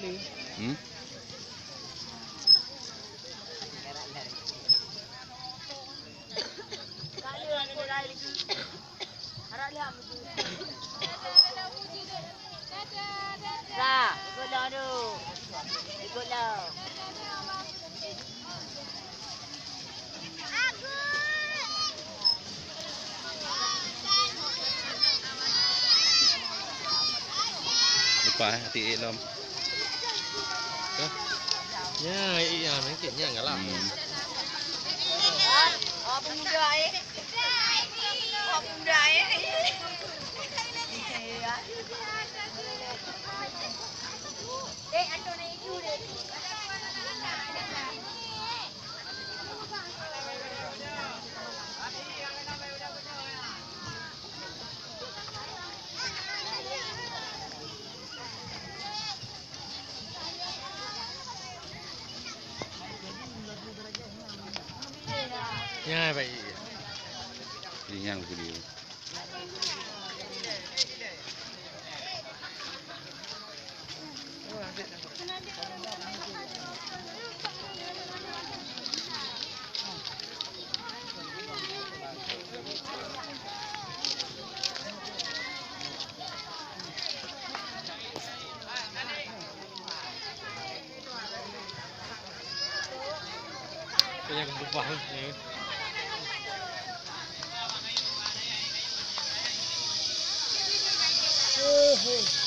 Hmm? Dah, ikutlah tu. Ikutlah. Lepas hati elom. Ya, iya, mungkinnya enggak lah. Oh, pemuda Oh, pemuda Anton naik itu dia. Ya, baik. Ini yang video. Punya kebubah ni. Oh,